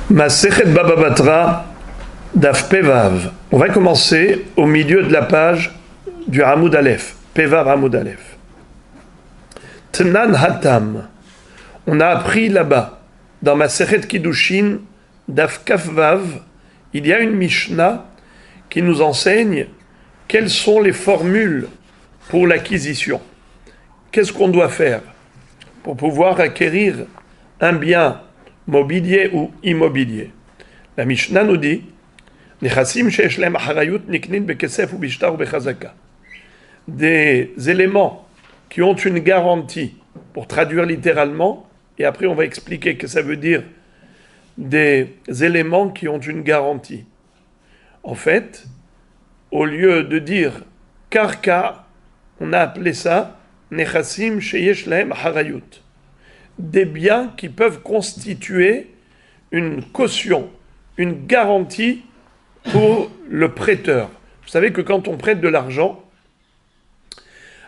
Masechet Baba Batra, Daf Pevav. On va commencer au milieu de la page du Hamoud Aleph. Pevav Hamoud Aleph. Tnan Hatam. On a appris là-bas, dans Masechet Kiddushin, Daf Kafvav, il y a une Mishnah qui nous enseigne quelles sont les formules pour l'acquisition. Qu'est-ce qu'on doit faire pour pouvoir acquérir un bien mobilier ou immobilier? La Mishnah nous dit des éléments qui ont une garantie, pour traduire littéralement, et après on va expliquer que ça veut dire des éléments qui ont une garantie. En fait, au lieu de dire karka, on a appelé ça nechassim sheyesh lahem harayut, des biens qui peuvent constituer une caution, une garantie pour le prêteur. Vous savez que quand on prête de l'argent,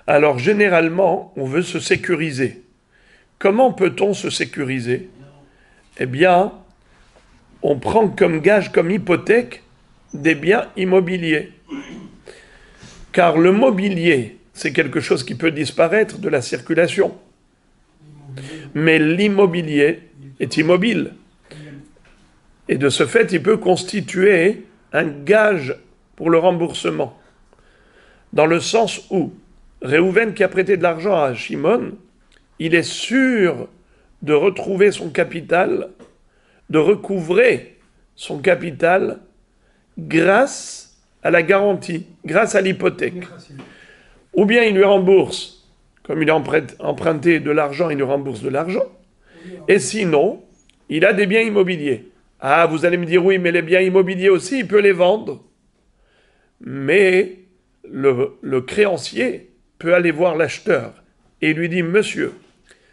alors généralement, on veut se sécuriser. Comment peut-on se sécuriser? Eh bien, on prend comme gage, comme hypothèque, des biens immobiliers. Car le mobilier, c'est quelque chose qui peut disparaître de la circulation. Mais l'immobilier est immobile. Et de ce fait, il peut constituer un gage pour le remboursement. Dans le sens où Réhouven, qui a prêté de l'argent à Shimon, il est sûr de retrouver son capital, de recouvrer son capital grâce à la garantie, grâce à l'hypothèque. Ou bien il lui rembourse, comme il a emprunté de l'argent, il lui rembourse de l'argent. Et sinon, il a des biens immobiliers. Ah, vous allez me dire, oui, mais les biens immobiliers aussi, il peut les vendre. Mais le créancier peut aller voir l'acheteur et lui dit, monsieur,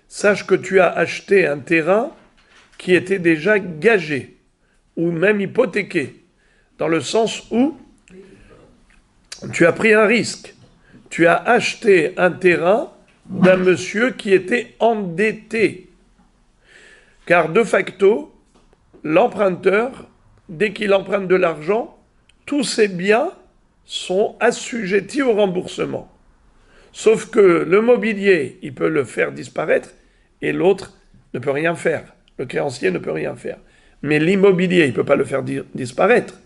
sache que tu as acheté un terrain qui était déjà gagé ou même hypothéqué, dans le sens où tu as pris un risque. Tu as acheté un terrain d'un monsieur qui était endetté. Car de facto, l'emprunteur, dès qu'il emprunte de l'argent, tous ses biens sont assujettis au remboursement. Sauf que le mobilier, il peut le faire disparaître et l'autre ne peut rien faire. Le créancier ne peut rien faire. Mais l'immobilier, il ne peut pas le faire disparaître.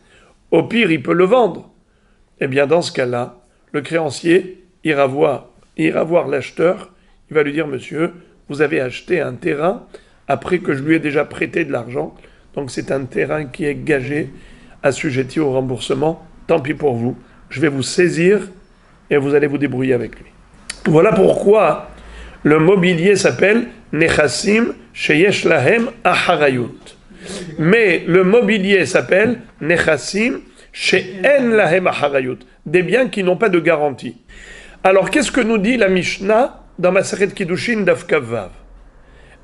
Au pire, il peut le vendre. Eh bien, dans ce cas-là, le créancier ira voir l'acheteur. Il va lui dire, monsieur, vous avez acheté un terrain après que je lui ai déjà prêté de l'argent. Donc c'est un terrain qui est gagé, assujetti au remboursement. Tant pis pour vous. Je vais vous saisir et vous allez vous débrouiller avec lui. Voilà pourquoi le mobilier s'appelle Nechassim Sheyesh Lahem Aharayut. Mais le mobilier s'appelle Nechassim She'en Lahem Aharayut. Des biens qui n'ont pas de garantie. Alors qu'est-ce que nous dit la Mishnah dans Masechet Kiddushin Daf Kavav?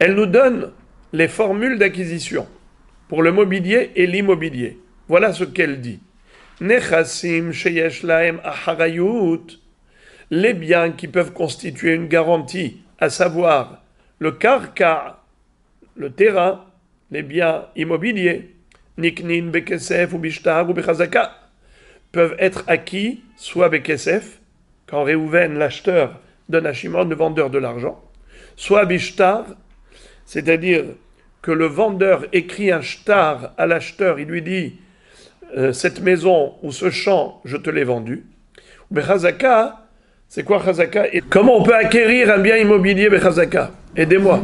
Elle nous donne les formules d'acquisition pour le mobilier et l'immobilier. Voilà ce qu'elle dit. Nechassim sheyesh lahem aharayut, les biens qui peuvent constituer une garantie, à savoir le karka, le terrain, les biens immobiliers, niknin bekesef ou bishtar ou bechazaka, peuvent être acquis soit bekesef, quand Réhouven, l'acheteur, donne à Shimon, le vendeur de l'argent, soit bishtar, c'est-à-dire que le vendeur écrit un shtar à l'acheteur, il lui dit cette maison ou ce champ, je te l'ai vendu. Bechazaka, c'est quoi chazaka? Et comment on peut acquérir un bien immobilier bechazaka? Aidez-moi.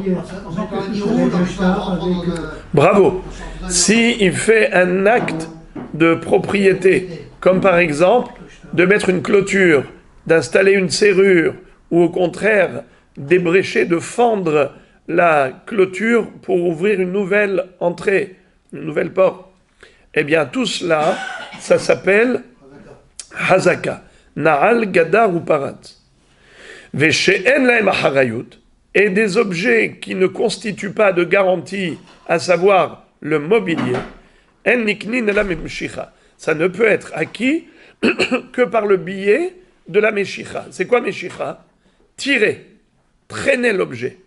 Bravo. Si il fait un acte de propriété, comme par exemple de mettre une clôture, d'installer une serrure, ou au contraire d'ébrécher, de fendre la clôture pour ouvrir une nouvelle entrée, une nouvelle porte. Eh bien, tout cela, ça s'appelle Hazaka. Na'al, Gadar ou Parat. Veshe'en lahem aharayut. Et des objets qui ne constituent pas de garantie, à savoir le mobilier, en niknin la meshicha. Ça ne peut être acquis que par le biais de la meshicha. C'est quoi meshicha? Tirer, traîner l'objet.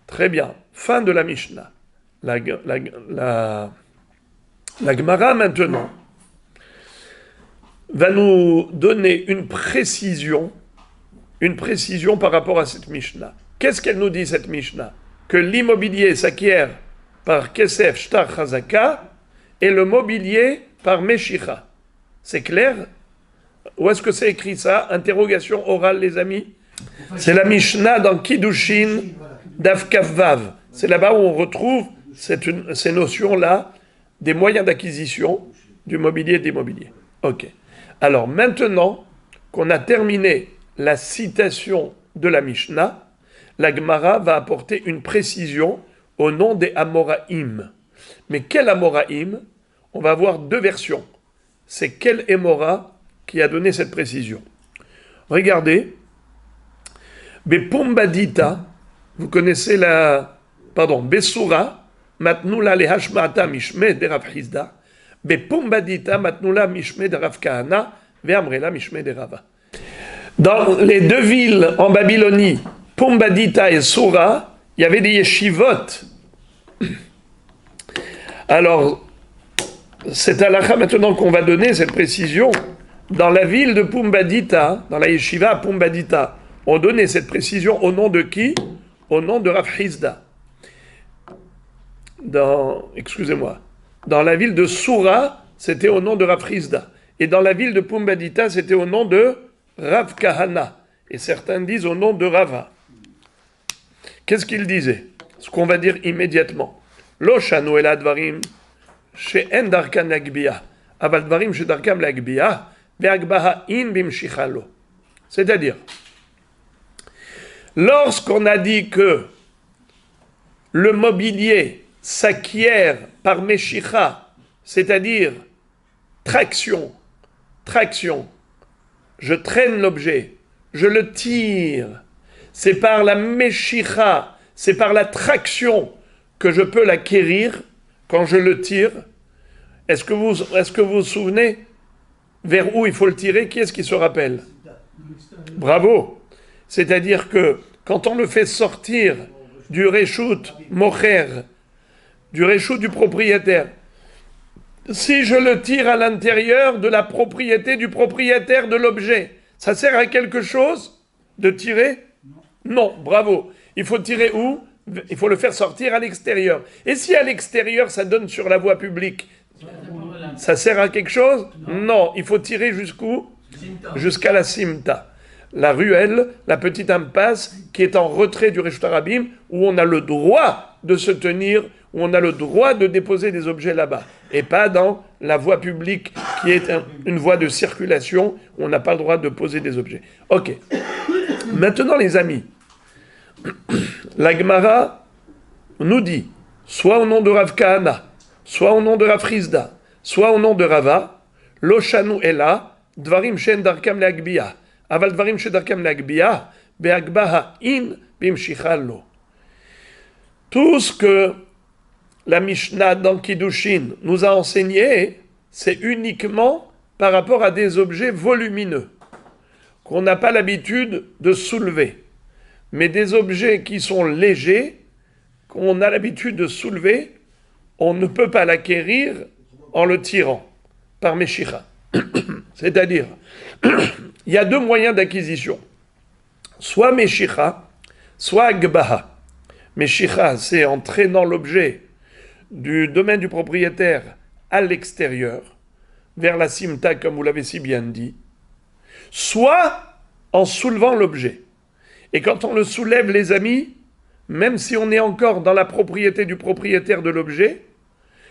Très bien. Fin de la Mishnah. La, la, la Gemara maintenant va nous donner une précision par rapport à cette Mishnah. Qu'est-ce qu'elle nous dit, cette Mishnah? Que l'immobilier s'acquiert par Kesef Shtar Chazaka et le mobilier par Meshicha. C'est clair? Où est-ce que c'est écrit ça? Interrogation orale, les amis. C'est la Mishnah dans Kiddushin Daf Kaf Vav. C'est là-bas où on retrouve ces notions-là des moyens d'acquisition du mobilier et d'immobilier. Ok. Alors maintenant qu'on a terminé la citation de la Mishnah, la Gemara va apporter une précision au nom des Amoraïm. Mais quel Amoraïm? On va avoir deux versions. C'est quel Émora qui a donné cette précision? Regardez. Bepumbadita, vous connaissez Besura, matnula le hashmata mishme de Rav Hizda, Bepumbadita matnula mishme de Rav Kahana, ve'amrela mishme de Rava. Dans les deux villes en Babylonie, Pumbadita et Sura, il y avait des yeshivot. Alors, c'est halakha maintenant qu'on va donner cette précision. Dans la ville de Pumbadita, dans la yeshiva à Pumbadita, on donnait cette précision au nom de qui? Au nom de Rav Hizda. Dans la ville de Sura, c'était au nom de Rav Hizda. Et dans la ville de Pumbadita, c'était au nom de Rav Kahana. Et certains disent au nom de Rava. Qu'est-ce qu'il disait? Ce qu'on va dire immédiatement. Lo shanu el advarim she'en darkan lagbiya, aval dvarim she'darkam lagbiya, ve'agbaha in bimshichalo. C'est-à-dire, lorsqu'on a dit que le mobilier s'acquiert par Meshicha, c'est-à-dire traction, je traîne l'objet, je le tire, c'est par la Meshicha, c'est par la traction que je peux l'acquérir quand je le tire. Est-ce que vous vous souvenez vers où il faut le tirer? Qui est-ce qui se rappelle? Bravo! C'est-à-dire que quand on le fait sortir du reshout mocher, du reshout du propriétaire, si je le tire à l'intérieur de la propriété du propriétaire de l'objet, ça sert à quelque chose de tirer? Non, bravo. Il faut tirer où? Il faut le faire sortir à l'extérieur. Et si à l'extérieur, ça donne sur la voie publique, ça sert à quelque chose? Non, il faut tirer jusqu'où? Jusqu'à la simta. La ruelle, la petite impasse qui est en retrait du Reshut Harabim, où on a le droit de se tenir, où on a le droit de déposer des objets là-bas, et pas dans la voie publique qui est une voie de circulation où on n'a pas le droit de poser des objets. Ok. Maintenant, les amis, la Gemara nous dit, soit au nom de Rav Kahana, soit au nom de Rav Hizda, soit au nom de Rava, Lo shanu ela, dvarim shen darkam leagbiya. Aval dvarim shedarkam leagbiya, beagbaha in bimshichalo. Tout ce que la Mishnah dans Kiddushin nous a enseigné, c'est uniquement par rapport à des objets volumineux, qu'on n'a pas l'habitude de soulever. Mais des objets qui sont légers, qu'on a l'habitude de soulever, on ne peut pas l'acquérir en le tirant par Meshicha. C'est-à-dire, il y a deux moyens d'acquisition. Soit Meshicha, soit Agbaha. Meshicha, c'est en traînant l'objet du domaine du propriétaire à l'extérieur, vers la simta, comme vous l'avez si bien dit, soit en soulevant l'objet. Et quand on le soulève, les amis, même si on est encore dans la propriété du propriétaire de l'objet,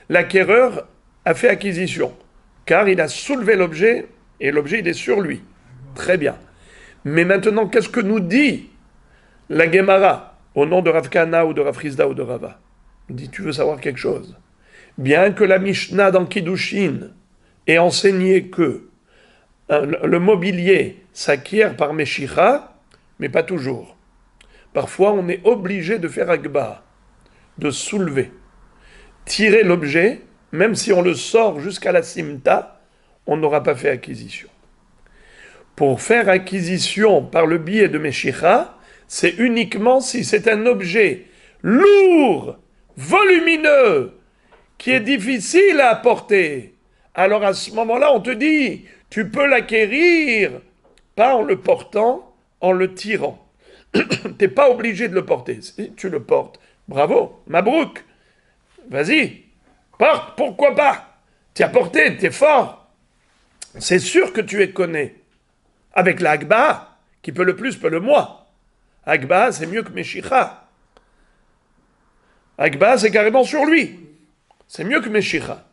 l'acquéreur a fait acquisition, car il a soulevé l'objet, et l'objet, il est sur lui. Très bien. Mais maintenant, qu'est-ce que nous dit la Gemara, au nom de Rav Kahana ou de Rav Hizda ou de Rava? Il dit, tu veux savoir quelque chose? Bien que la Mishnah dans Kiddushin ait enseigné que le mobilier s'acquiert par Meshicha, mais pas toujours. Parfois, on est obligé de faire Agba, de soulever, tirer l'objet, même si on le sort jusqu'à la simta, on n'aura pas fait acquisition. Pour faire acquisition par le biais de Meshicha, c'est uniquement si c'est un objet lourd, volumineux, qui est difficile à porter, alors à ce moment-là, on te dit, tu peux l'acquérir, pas en le portant, en le tirant. T'es pas obligé de le porter. Si tu le portes, bravo, Mabrouk, vas-y, porte, pourquoi pas? Tu as porté, t'es fort. C'est sûr que tu es connu. Avec l'Agba, qui peut le plus, peut le moins. Agba, c'est mieux que Meshicha. Agba, c'est carrément sur lui. C'est mieux que Meshicha.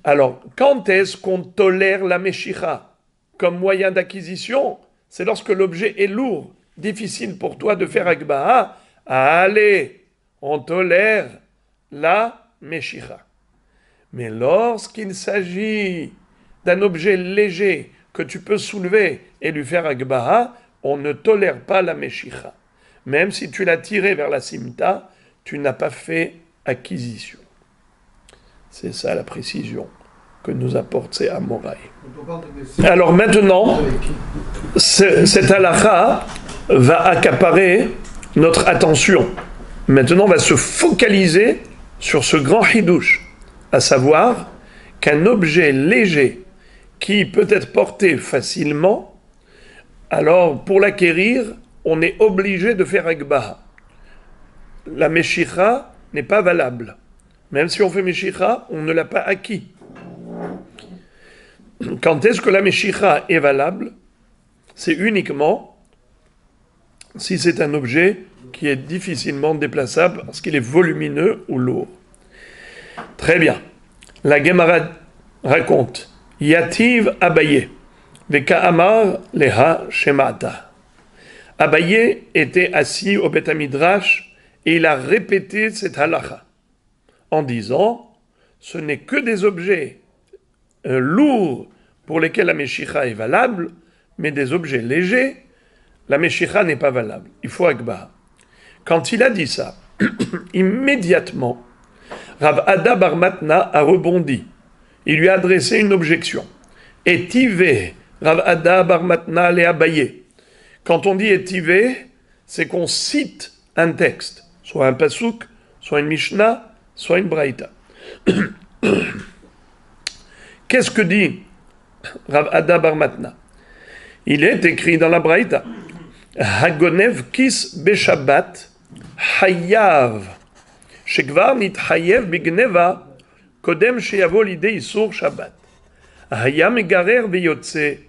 Alors, quand est-ce qu'on tolère la Meshicha comme moyen d'acquisition? C'est lorsque l'objet est lourd, difficile pour toi de faire Agba. Allez, on tolère la Meshicha. Mais lorsqu'il s'agit d'un objet léger que tu peux soulever et lui faire Agba, on ne tolère pas la Meshicha. Même si tu l'as tiré vers la Simta, tu n'as pas fait acquisition. C'est ça la précision que nous apporte ces Amoraï. Alors maintenant, cette halakha va accaparer notre attention. Maintenant, on va se focaliser sur ce grand hidouche, à savoir qu'un objet léger qui peut être porté facilement, alors pour l'acquérir, on est obligé de faire Agbaha. La Meshicha n'est pas valable. Même si on fait Meshicha, on ne l'a pas acquis. Quand est-ce que la Meshicha est valable? C'est uniquement si c'est un objet qui est difficilement déplaçable parce qu'il est volumineux ou lourd. Très bien. La Gemara raconte Yativ Abaye, Veka Amar Leha Shemata. Abaye était assis au Beth Midrash et il a répété cette halakha en disant ce n'est que des objets lourds pour lesquels la Meshicha est valable, mais des objets légers, la Meshicha n'est pas valable. Il faut Agba. Quand il a dit ça, immédiatement, Rav Ada Bar Matna a rebondi. Il lui a adressé une objection. Etivé, Rav Ada Bar Matna le Abaye. Quand on dit etivé, c'est qu'on cite un texte, soit un pasouk, soit une Mishnah, soit une Braïta. Qu'est-ce que dit Rav Ada Bar Matna? Il est écrit dans la Braïta Hagonev kis beshabbat hayav shekvar nithayev bigneva kodem sheyavo lidei isur shabbat haya megarer veyotze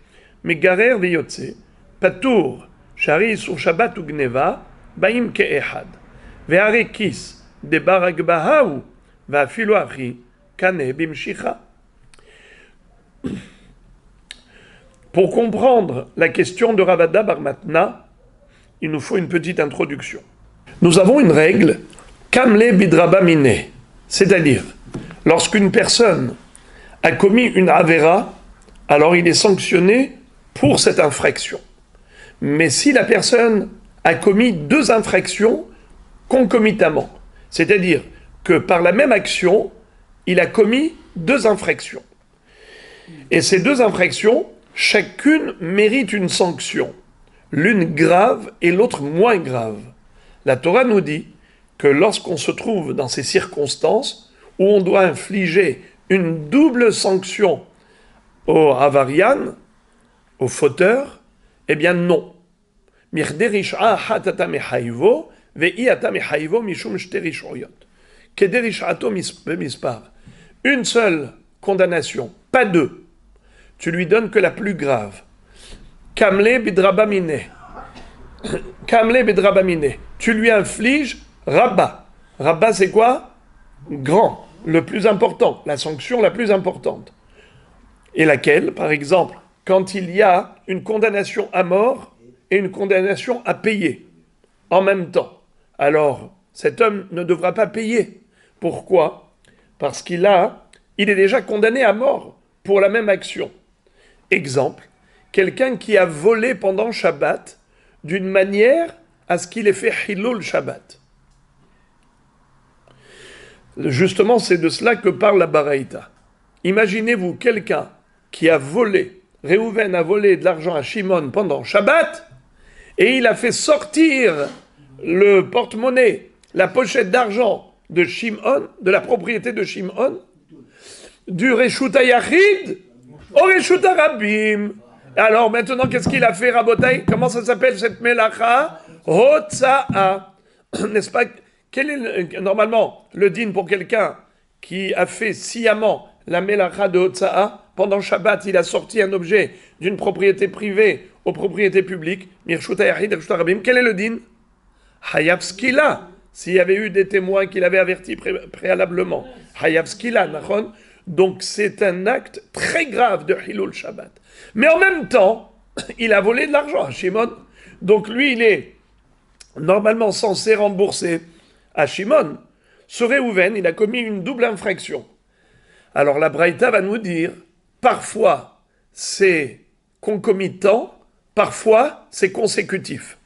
patur shari isur shabbat ugneva baim ke'ehad ve'are kis debar agbahahu ve'afilu achi kaneh bimshicha. Pour comprendre la question de Rav Ada Bar Matna, il nous faut une petite introduction. Nous avons une règle, Kamle bidraba mine, c'est-à-dire, lorsqu'une personne a commis une avera, alors il est sanctionné pour cette infraction. Mais si la personne a commis deux infractions concomitamment, c'est-à-dire que par la même action, il a commis deux infractions. Et ces deux infractions, chacune mérite une sanction, l'une grave et l'autre moins grave. La Torah nous dit que lorsqu'on se trouve dans ces circonstances où on doit infliger une double sanction au avarian, au fauteur, eh bien non. Une seule condamnation, pas deux. Tu lui donnes que la plus grave. Kamle bidrabamine. Kamle bidrabamine. Tu lui infliges Rabba. Rabba, c'est quoi? Grand, le plus important, la sanction la plus importante. Et laquelle? Par exemple, quand il y a une condamnation à mort et une condamnation à payer en même temps. Alors, cet homme ne devra pas payer. Pourquoi? Parce qu'il est déjà condamné à mort pour la même action. Exemple, quelqu'un qui a volé pendant Shabbat d'une manière à ce qu'il ait fait Hilul Shabbat. Justement, c'est de cela que parle la Baraïta. Imaginez-vous quelqu'un qui a volé, Réhouven a volé de l'argent à Shimon pendant Shabbat, et il a fait sortir le porte-monnaie, la pochette d'argent de Shimon, de la propriété de Shimon, du Reshut HaYachid au Reshut HaRabim. Alors maintenant, qu'est-ce qu'il a fait, Rabotai? Comment ça s'appelle cette melacha? Hotza'a. N'est-ce pas? Quel est normalement le din pour quelqu'un qui a fait sciemment la melacha de Hotza'a? Pendant Shabbat, il a sorti un objet d'une propriété privée aux propriétés publiques. Mirshut HaYachid, Reshut HaRabim. Quel est le din? Hayav skila. S'il y avait eu des témoins qu'il avait avertis préalablement. Hayav skila, nachon. Donc c'est un acte très grave de Hilul Shabbat. Mais en même temps, il a volé de l'argent à Shimon. Donc lui, il est normalement censé rembourser à Shimon. Ce Réhouven, il a commis une double infraction. Alors la Braïta va nous dire, parfois c'est concomitant, parfois c'est consécutif.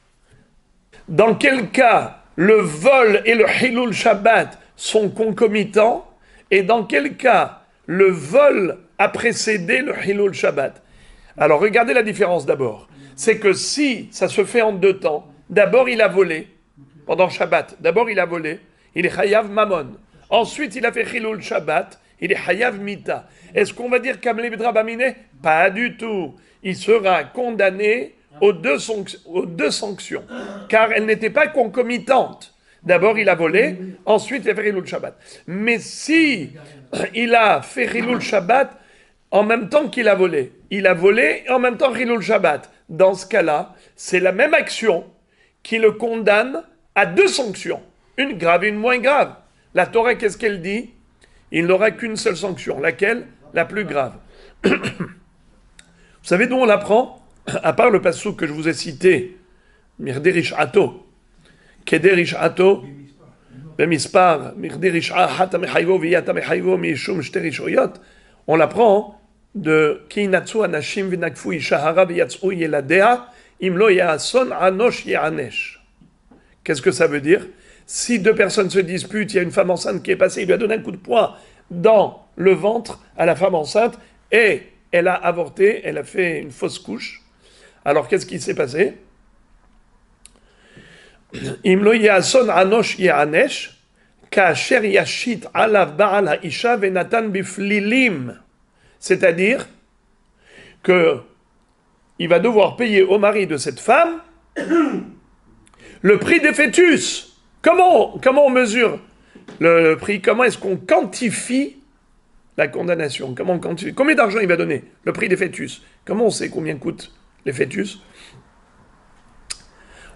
Dans quel cas le vol et le Hilul Shabbat sont concomitants, et dans quel cas le vol a précédé le Hilul Shabbat. Alors regardez la différence d'abord. C'est que si ça se fait en deux temps, d'abord il a volé, pendant Shabbat, d'abord il a volé, il est Chayav Mamon. Ensuite il a fait Hilul Shabbat, il est Chayav Mita. Est-ce qu'on va dire Kamle Bedra Bamine? Pas du tout. Il sera condamné aux deux sanctions, car elles n'étaient pas concomitantes. D'abord il a volé, ensuite il a fait Hilul Shabbat. Mais si il a fait Hilul Shabbat en même temps qu'il a volé, il a volé et en même temps Hilul Shabbat. Dans ce cas-là, c'est la même action qui le condamne à deux sanctions, une grave et une moins grave. La Torah, qu'est-ce qu'elle dit? Il n'aura qu'une seule sanction, laquelle? La plus grave. Vous savez d'où on l'apprend? À part le passouk que je vous ai cité, Mirderish Ato, Kederish Ato, Bemispar, Mirderish Ahata Mechayvo, Viyata Mechayvo, Mishum Shterish Oyot, on l'apprend de Kinatsu Anashim Vinakfu Ishahara Viyatsu Yeladea, Imlo Yason Anosh Yanesh. Qu'est-ce que ça veut dire? Si deux personnes se disputent, il y a une femme enceinte qui est passée, il lui a donné un coup de poing dans le ventre à la femme enceinte et elle a avorté, elle a fait une fausse couche. Alors qu'est-ce qui s'est passé? Imlo Yason Anosh Yanesh, Kasher Yashit Alav Baal Haisha Venatan Biflilim. C'est-à-dire que il va devoir payer au mari de cette femme le prix des fœtus. Comment on mesure le prix? Comment est-ce qu'on quantifie la condamnation? Comment on quantifie? Combien d'argent il va donner? Le prix des fœtus. Comment on sait combien coûtent les fœtus?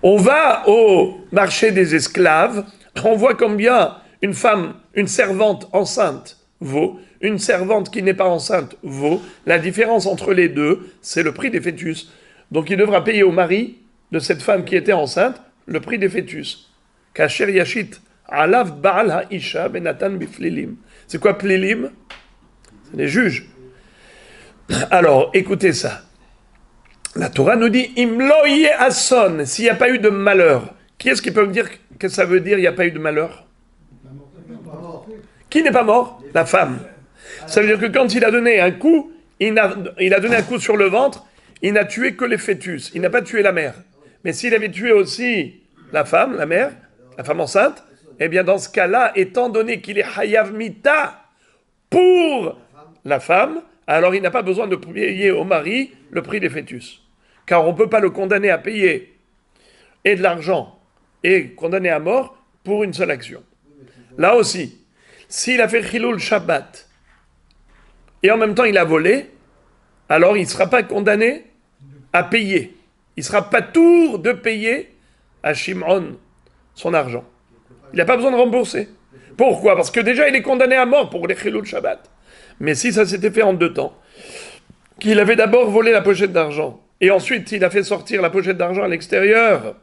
On va au marché des esclaves, on voit combien une femme, une servante enceinte vaut, une servante qui n'est pas enceinte vaut. La différence entre les deux, c'est le prix des fœtus. Donc il devra payer au mari de cette femme qui était enceinte le prix des fœtus. Kasher yashit alav baal haisha benatan biflilim. C'est quoi plilim? C'est les juges. Alors, écoutez ça. La Torah nous dit imloye ason, s'il n'y a pas eu de malheur. Qui est-ce qui peut me dire que ça veut dire il n'y a pas eu de malheur? Qui n'est pas mort? La femme. Ça veut dire que quand il a donné un coup, il a donné un coup sur le ventre, il n'a tué que les fœtus, il n'a pas tué la mère. Mais s'il avait tué aussi la femme, la mère, la femme enceinte, eh bien dans ce cas-là, étant donné qu'il est hayav mita pour la femme, alors il n'a pas besoin de payer au mari le prix des fœtus. Car on ne peut pas le condamner à payer et de l'argent et condamner à mort pour une seule action. Là aussi, s'il a fait Hilul Shabbat et en même temps il a volé, alors il ne sera pas condamné à payer. Il sera pas tour de payer à Shimon son argent. Il n'a pas besoin de rembourser. Pourquoi? Parce que déjà il est condamné à mort pour les Hilul Shabbat. Mais si ça s'était fait en deux temps, qu'il avait d'abord volé la pochette d'argent et ensuite il a fait sortir la pochette d'argent à l'extérieur,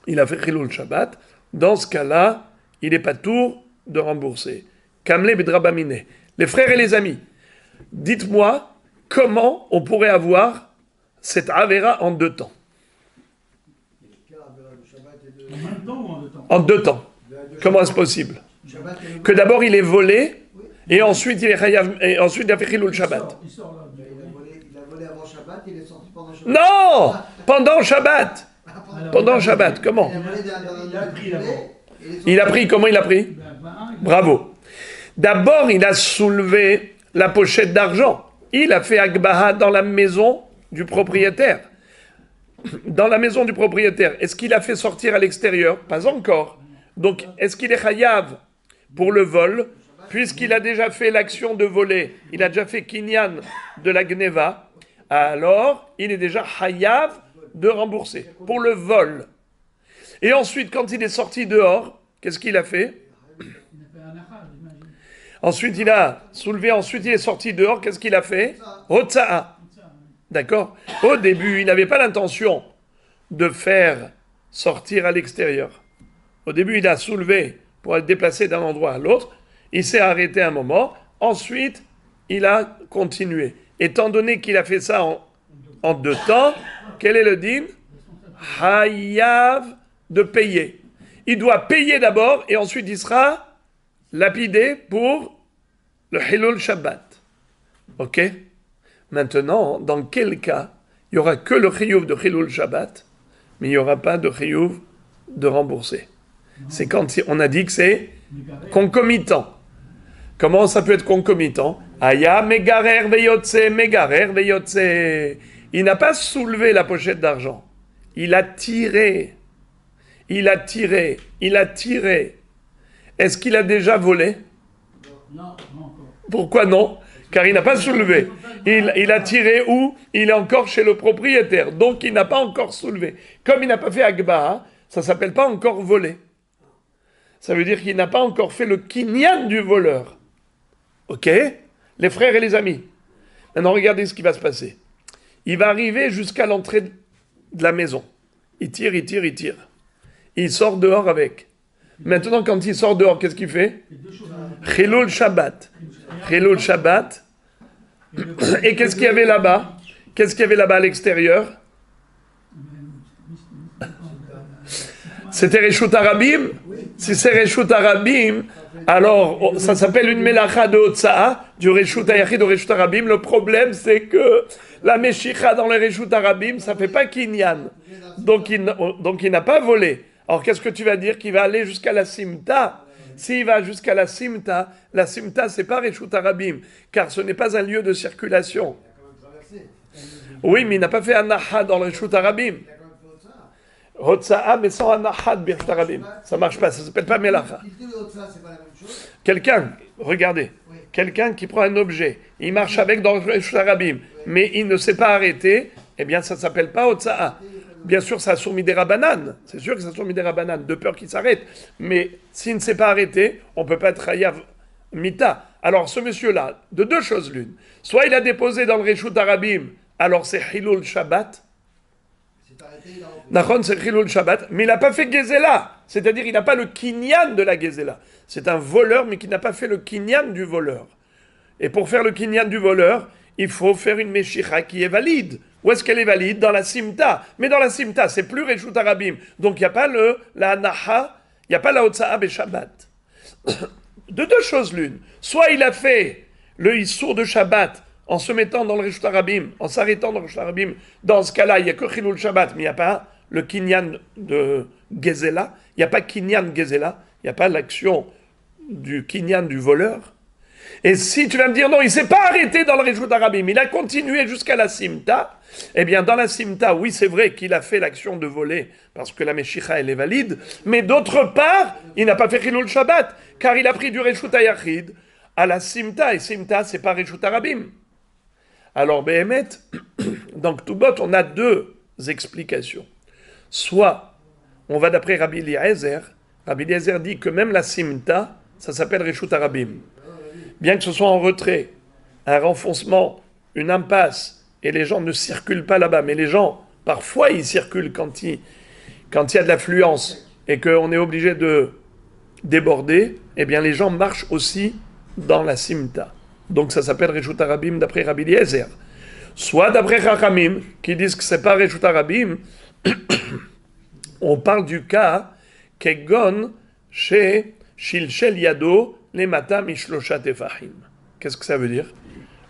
il a fait Hilul Shabbat, dans ce cas-là, il n'est pas tour de rembourser. Kamle Bedrabamine. Les frères et les amis, dites-moi comment on pourrait avoir cette Avera en deux temps. En deux temps. Comment est-ce possible? Que d'abord il est volé et ensuite il a fait Hilul Shabbat. Il a volé avant Shabbat, il est sorti pendant Shabbat. Non! Pendant Shabbat. Pendant Shabbat, comment? Il a volé Il a pris d'abord. Il a pris, comment il a pris? Bravo. D'abord, il a soulevé la pochette d'argent. Il a fait Agbaha dans la maison du propriétaire. Dans la maison du propriétaire. Est-ce qu'il a fait sortir à l'extérieur? Pas encore. Donc, est-ce qu'il est chayav pour le vol? Puisqu'il a déjà fait l'action de voler, il a déjà fait kinyan de la gneva, alors il est déjà chayav de rembourser pour le vol. Et ensuite, quand il est sorti dehors, qu'est-ce qu'il a fait? Ensuite, il a soulevé, ensuite il est sorti dehors, qu'est-ce qu'il a fait? Hotza'a. D'accord? Au début, il n'avait pas l'intention de faire sortir à l'extérieur. Au début, il a soulevé pour être déplacé d'un endroit à l'autre. Il s'est arrêté un moment. Ensuite, il a continué. Étant donné qu'il a fait ça en deux temps, quel est le din? Hayav de payer. Il doit payer d'abord et ensuite il sera lapidé pour le Hilul Shabbat. Ok? Maintenant, dans quel cas il n'y aura que le Chiyuv de Hilul Shabbat, mais il n'y aura pas de Chiyuv de rembourser? C'est quand on a dit que c'est concomitant. Comment ça peut être concomitant? Aya megarer veyotse, megarer veyotse. Il n'a pas soulevé la pochette d'argent. Il a tiré. Il a tiré. Il a tiré. Est-ce qu'il a déjà volé? Non, non encore. Pourquoi non? Car il n'a pas soulevé. Il a tiré où? Il est encore chez le propriétaire. Donc il n'a pas encore soulevé. Comme il n'a pas fait Agba, ça ne s'appelle pas encore voler. Ça veut dire qu'il n'a pas encore fait le kinyan du voleur. Ok? Les frères et les amis. Maintenant, regardez ce qui va se passer. Il va arriver jusqu'à l'entrée de la maison. Il tire, il tire, il tire. Il sort dehors avec. Maintenant, quand il sort dehors, qu'est-ce qu'il fait? Chilul Shabbat. Chilul Shabbat. Et qu'est-ce qu'il y avait là-bas? Qu'est-ce qu'il y avait là-bas à l'extérieur? C'était Reshut Arabim. Si c'est Reshut Arabim, alors ça s'appelle une melacha de Hotza'a, du Reshut Hayachid au Reshut Arabim. Le problème, c'est que la Meshicha dans le Reshut Arabim, ça ne fait pas Kinyan. Donc il n'a pas volé. Alors qu'est-ce que tu vas dire? Qu'il va aller jusqu'à la Simta. S'il va jusqu'à la Simta, c'est pas Reshut Arabim, car ce n'est pas un lieu de circulation. Oui, mais il n'a pas fait Anaha dans le Reshut Arabim. Hotza'a, mais sans Anahad Birshut Arabim. Ça marche pas, ça s'appelle pas Melacha. Quelqu'un, regardez, quelqu'un qui prend un objet, il marche avec dans le Birshut Arabim, mais il ne s'est pas arrêté, eh bien ça s'appelle pas Hotza'a. Bien sûr, ça a soumis des rabanan. C'est sûr que ça a soumis des rabanan, de peur qu'il s'arrête. Mais s'il ne s'est pas arrêté, on ne peut pas être Hayav Mita. Alors, ce monsieur-là, de deux choses l'une. Soit il a déposé dans le Reshut Arabim, alors c'est Hilul Shabbat. Nachon, c'est Hilul Shabbat. Mais il n'a pas fait Gezela. C'est-à-dire, il n'a pas le kinyan de la Gezela. C'est un voleur, mais qui n'a pas fait le kinyan du voleur. Et pour faire le kinyan du voleur, il faut faire une Meshicha qui est valide. Où est-ce qu'elle est valide? Dans la Simta. Mais dans la Simta, c'est plus Reshut Arabim. Donc il n'y a pas la Naha, il n'y a pas la Hotza'a et Shabbat. De deux choses l'une. Soit il a fait le Issour de Shabbat en se mettant dans le Reshut Arabim, en s'arrêtant dans le Reshut Arabim. Dans ce cas-là, il n'y a que Chilul Shabbat, mais il n'y a pas le Kinyan de Gezela. Il n'y a pas Kinyan Gezela. Il n'y a pas l'action du Kinyan du voleur. Et si tu vas me dire, non, il ne s'est pas arrêté dans le Reshut Arabim, il a continué jusqu'à la Simta, eh bien, dans la Simta, oui, c'est vrai qu'il a fait l'action de voler, parce que la Meshicha, elle est valide, mais d'autre part, il n'a pas fait Chilul Shabbat, car il a pris du Reshut Hayachid à la Simta, et Simta, c'est pas Reshut Arabim. Alors, Behemet, dans Ktubot, on a deux explications. Soit, on va d'après Rabbi Eliezer dit que même la Simta, ça s'appelle Reshut Arabim. Bien que ce soit en retrait, un renfoncement, une impasse, et les gens ne circulent pas là-bas, mais les gens, parfois, ils circulent quand il y a de l'affluence et qu'on est obligé de déborder, eh bien, les gens marchent aussi dans la Simta. Donc, ça s'appelle Reshut Arabim d'après Rabbi Eliezer. Soit d'après Chachamim, qui disent que c'est pas Reshut Arabim, on parle du cas Kegon chez Shilshel Yado, les matam mishlosha tefahim. Qu'est-ce que ça veut dire?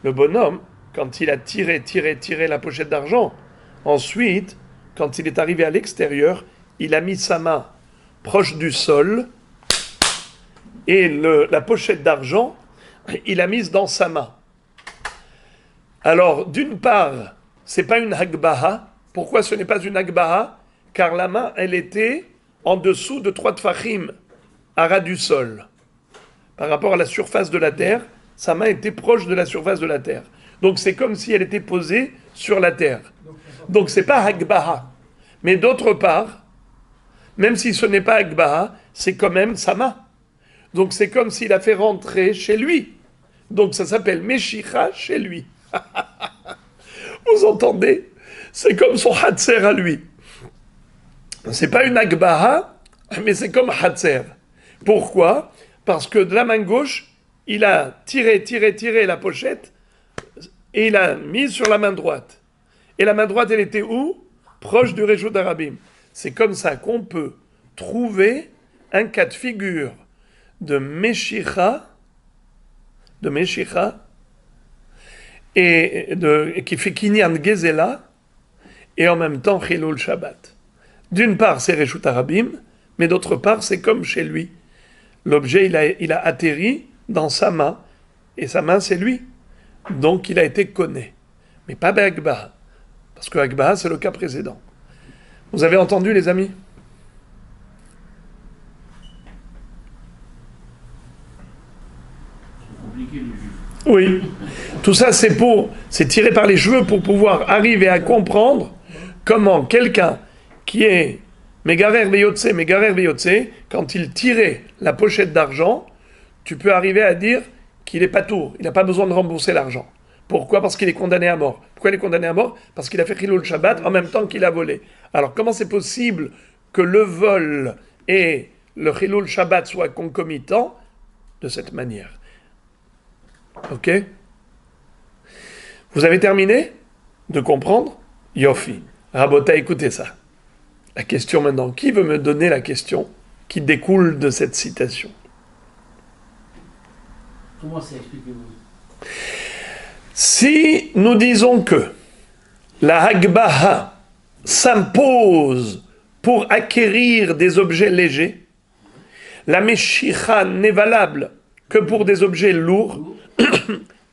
Le bonhomme, quand il a tiré la pochette d'argent, ensuite, quand il est arrivé à l'extérieur, il a mis sa main proche du sol et la pochette d'argent, il a mise dans sa main. Alors, d'une part, c'est pas une hagbaha. Pourquoi ce n'est pas une hagbaha? Car la main, elle était en dessous de 3 tfachim, à ras du sol. Par rapport à la surface de la terre, sa main était proche de la surface de la terre. Donc c'est comme si elle était posée sur la terre. Donc c'est pas hagbaha. Mais d'autre part, même si ce n'est pas hagbaha, c'est quand même sa main. Donc c'est comme s'il a fait rentrer chez lui. Donc ça s'appelle meshicha chez lui. Vous entendez? C'est comme son hatser à lui. C'est pas une hagbaha, mais c'est comme hatser. Pourquoi? Parce que de la main gauche, il a tiré la pochette et il a mis sur la main droite. Et la main droite, elle était où? Proche du Réjou d'Arabim. C'est comme ça qu'on peut trouver un cas de figure de Meshicha, et qui fait Kinyan Gezela, et en même temps Chilul Shabbat. D'une part, c'est Réjou d'Arabim, mais d'autre part, c'est comme chez lui. L'objet, il a atterri dans sa main, et sa main, c'est lui. Donc, il a été conné. Mais pas Be'agbaha, parce que Agbaha, c'est le cas précédent. Vous avez entendu, les amis? C'est compliqué, les juifs. Oui. Tout ça, c'est tiré par les cheveux pour pouvoir arriver à comprendre comment quelqu'un qui est Megarer Beyotse, quand il tirait la pochette d'argent, tu peux arriver à dire qu'il est patour, il n'a pas besoin de rembourser l'argent. Pourquoi? Parce qu'il est condamné à mort. Pourquoi il est condamné à mort? Parce qu'il a fait Chilul Shabbat en même temps qu'il a volé. Alors comment c'est possible que le vol et le Chilul Shabbat soient concomitants? De cette manière. Ok? Vous avez terminé de comprendre? Yofi. Rabota, écoutez ça. La question maintenant. Qui veut me donner la question qui découle de cette citation? Comment c'est? Expliquez-vous. Si nous disons que la Hagbaha s'impose pour acquérir des objets légers, la Meshicha n'est valable que pour des objets lourds,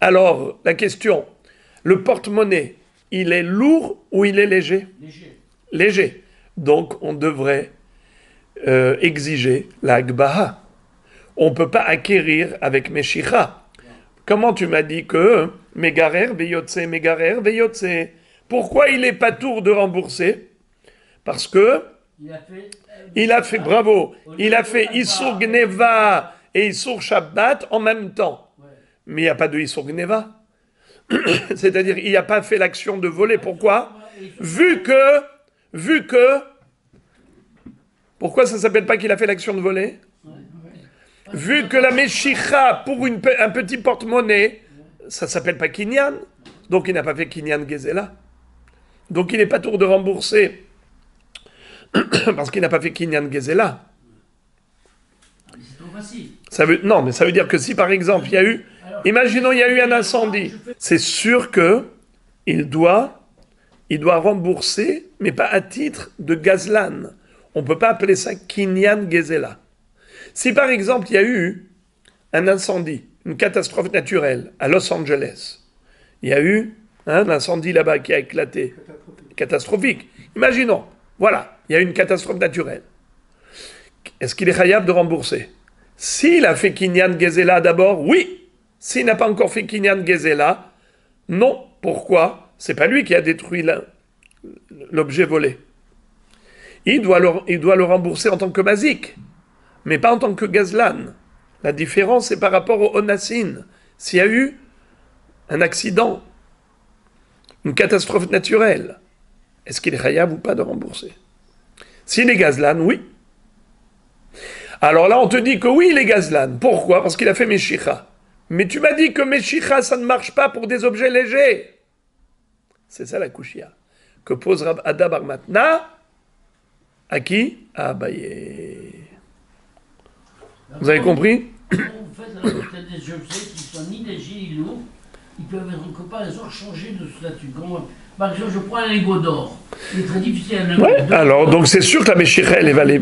alors la question, le porte-monnaie, il est lourd ou il est léger? Léger. Léger. Donc on devrait exiger la Hagbaha. On ne peut pas acquérir avec Meshicha. Comment tu m'as dit que Megarer Veyotse. Pourquoi il n'est pas tour de rembourser? Parce que il a fait, bravo, il a fait Issur Gneva et Issur Shabbat en même temps. Mais il n'y a pas de Issur Gneva. C'est-à-dire, il n'a pas fait l'action de voler. Pourquoi? Vu que, pourquoi ça ne s'appelle pas qu'il a fait l'action de voler? Vu que la Meshicha, pour un petit porte-monnaie, ça ne s'appelle pas Kinyan, donc il n'a pas fait Kinyan Gezela. Donc il n'est pas tour de rembourser, parce qu'il n'a pas fait Kinyan Gezela. C'est trop facile. Non, mais ça veut dire que si par exemple imaginons il y a eu un incendie, c'est sûr que il doit rembourser, mais pas à titre de Gazlan. On ne peut pas appeler ça Kinyan Gezela. Si par exemple il y a eu un incendie, une catastrophe naturelle à Los Angeles, il y a eu un incendie là-bas qui a éclaté, catastrophique. Imaginons, voilà, il y a eu une catastrophe naturelle. Est-ce qu'il est khayab de rembourser? S'il a fait Kinyan Gezela d'abord, oui. S'il n'a pas encore fait Kinyan Gezela, non. Pourquoi? C'est pas lui qui a détruit l'objet volé. Il doit le rembourser en tant que mazik, mais pas en tant que gazlan. La différence, c'est par rapport au onassin. S'il y a eu un accident, une catastrophe naturelle, est-ce qu'il est khayab ou pas de rembourser? S'il est gazlan, oui. Alors là, on te dit que oui, il est gazlan. Pourquoi? Parce qu'il a fait Meshicha. Mais tu m'as dit que Meshicha, ça ne marche pas pour des objets légers. C'est ça la kushia que pose Rab Ada Bar Matna. À qui? À Abaye. Vous avez compris? En fait, peut-être des objets qui sont ni légers ni lourds, ils peuvent être pas les autres changer de statut. Par exemple, je prends un lingot d'or. Il est très difficile à Ouais, alors donc c'est sûr que la Meshicha, elle est valée.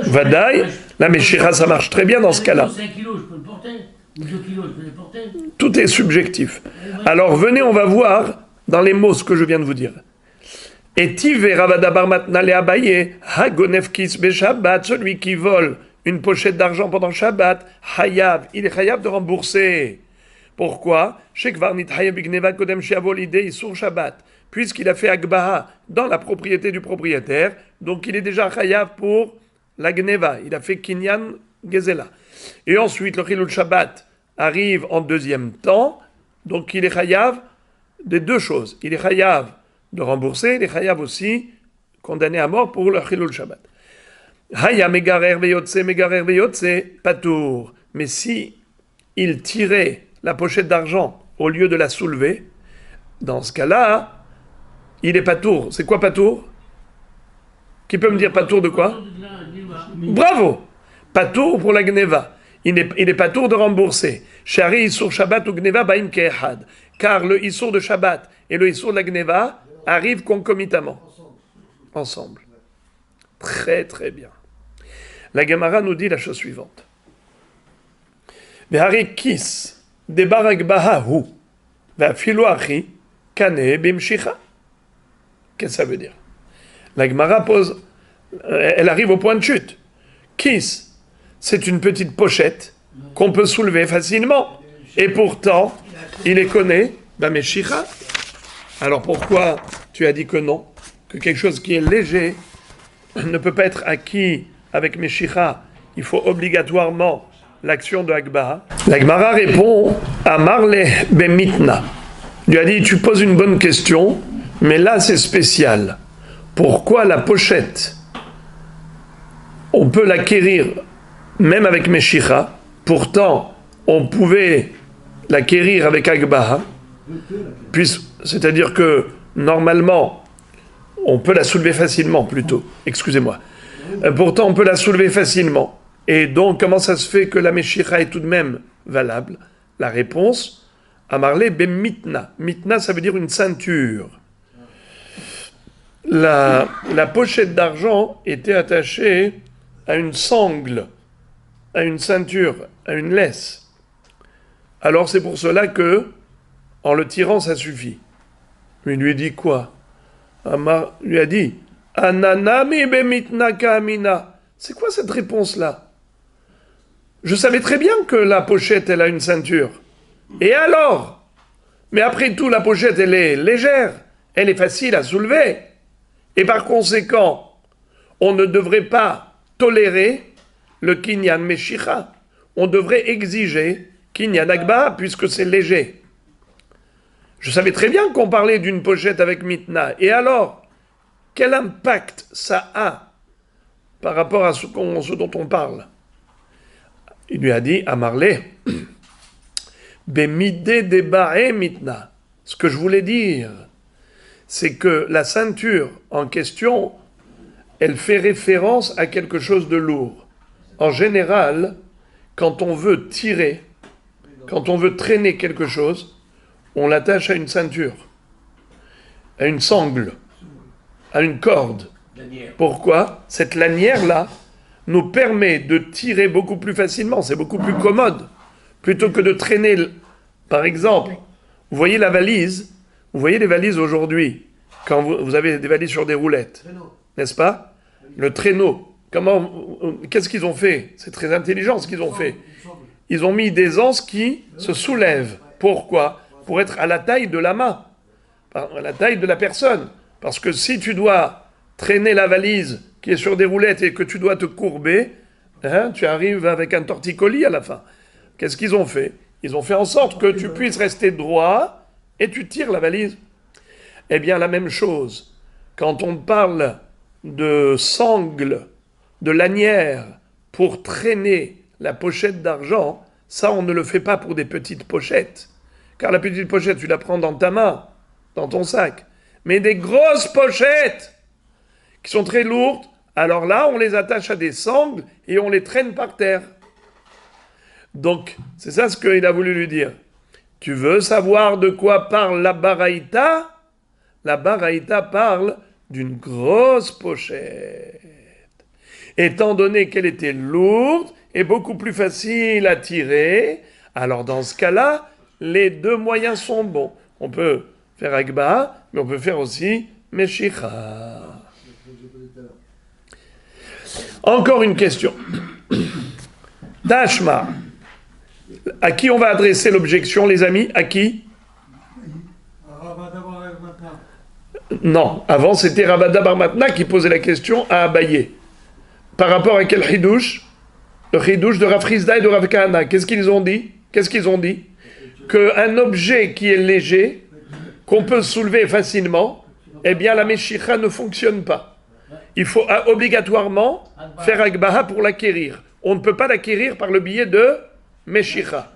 Vadaï, la Meshicha, ça marche très bien dans ce cas-là. 5 kilos, je peux le porter. Ou 2 kilos, je peux les porter. Tout est subjectif. Alors venez, on va voir dans les mots ce que je viens de vous dire. Et Tive Ravadabar Matna le Abaye, Hagonefkis Beshabbat, celui qui vole une pochette d'argent pendant Shabbat, Hayav, il est Hayav de rembourser. Pourquoi? Shekvarnit Hayav Igneva Kodem Shiavolide sur Shabbat. Puisqu'il a fait Agbaha dans la propriété du propriétaire, donc il est déjà Hayav pour la Gneva. Il a fait Kinyan Gezela. Et ensuite, le Chilul Shabbat arrive en deuxième temps, donc il est Hayav de deux choses. Il est Hayav de rembourser, il est Hayav aussi condamné à mort pour le Chilul Shabbat. Haya megarer veyotse patour. Mais si il tirait la pochette d'argent au lieu de la soulever, dans ce cas-là, il est patour. C'est quoi patour? Qui peut me dire patour de quoi? Bravo! Patour pour la gneva. Il est patour de rembourser. Shari Issour Shabbat ou gneva baim ke'echad. Car le Issour de Shabbat et le Issour de la gneva arrivent concomitamment. Ensemble. Très très bien. La Gemara nous dit la chose suivante. Vehari kis debarak bahahu ve'afilo achi kane bimshicha. Qu'est-ce que ça veut dire? La Gemara pose, elle arrive au point de chute. Kis, c'est une petite pochette qu'on peut soulever facilement. Et pourtant, il est connu, Meshicha. Alors pourquoi tu as dit que non? Que quelque chose qui est léger ne peut pas être acquis avec Meshicha. Il faut obligatoirement l'action de Agbaha. La Gemara répond à Marle Bemitna. Il lui a dit, tu poses une bonne question, mais là c'est spécial. Pourquoi la pochette, on peut l'acquérir même avec Meshicha, pourtant on pouvait l'acquérir avec Agbaha, c'est-à-dire que normalement on peut la soulever facilement plutôt, excusez-moi. Pourtant on peut la soulever facilement. Et donc comment ça se fait que la Meshicha est tout de même valable? La réponse, Amarle Bemitna. Mitna, ça veut dire une ceinture. La pochette d'argent était attachée à une sangle, à une ceinture, à une laisse. Alors c'est pour cela que, en le tirant, ça suffit. Mais il lui dit quoi? Amar lui a dit, Ananami bemitna kamina. C'est quoi cette réponse-là? Je savais très bien que la pochette, elle a une ceinture. Et alors? Mais après tout, la pochette, elle est légère. Elle est facile à soulever. Et par conséquent, on ne devrait pas tolérer le kinyan meshicha. On devrait exiger kinyan agba puisque c'est léger. Je savais très bien qu'on parlait d'une pochette avec mitna. Et alors, quel impact ça a par rapport à ce dont on parle? Il lui a dit, Amarle, Bemide debae mitna. Ce que je voulais dire, c'est que la ceinture en question, elle fait référence à quelque chose de lourd. En général, quand on veut tirer, quand on veut traîner quelque chose, on l'attache à une ceinture, à une sangle, à une corde. Pourquoi? Cette lanière-là nous permet de tirer beaucoup plus facilement, c'est beaucoup plus commode, plutôt que de traîner. Par exemple, vous voyez la valise, vous voyez les valises aujourd'hui, quand vous avez des valises sur des roulettes, n'est-ce pas? Le traîneau, qu'est-ce qu'ils ont fait? C'est très intelligent ce qu'ils ont fait. Ils ont mis des anses qui se soulèvent. Pourquoi? Pour être à la taille de la main, à la taille de la personne. Parce que si tu dois traîner la valise qui est sur des roulettes et que tu dois te courber, tu arrives avec un torticolis à la fin. Qu'est-ce qu'ils ont fait? Ils ont fait en sorte que tu puisses rester droit et tu tires la valise. Eh bien, la même chose. Quand on parle de sangle, de lanière pour traîner la pochette d'argent, ça, on ne le fait pas pour des petites pochettes. Car la petite pochette, tu la prends dans ta main, dans ton sac. Mais des grosses pochettes qui sont très lourdes, alors là, on les attache à des sangles et on les traîne par terre. Donc, c'est ça ce qu'il a voulu lui dire. Tu veux savoir de quoi parle la Baraïta? La Baraïta parle d'une grosse pochette. Étant donné qu'elle était lourde et beaucoup plus facile à tirer, alors dans ce cas-là, les deux moyens sont bons. On peut faire Agba, mais on peut faire aussi Meshicha. Encore une question. Tashma. À qui on va adresser l'objection, les amis? À qui? Non, avant c'était Ravada Bar Matna qui posait la question à Abaye. Par rapport à quel chidouche? Le chidouche de Rav Chizda et de Rav Kahana. Qu'est-ce qu'ils ont dit? Qu'un objet qui est léger, qu'on peut soulever facilement, eh bien la Meshicha ne fonctionne pas. Il faut obligatoirement faire Agbaha pour l'acquérir. On ne peut pas l'acquérir par le biais de Meshicha.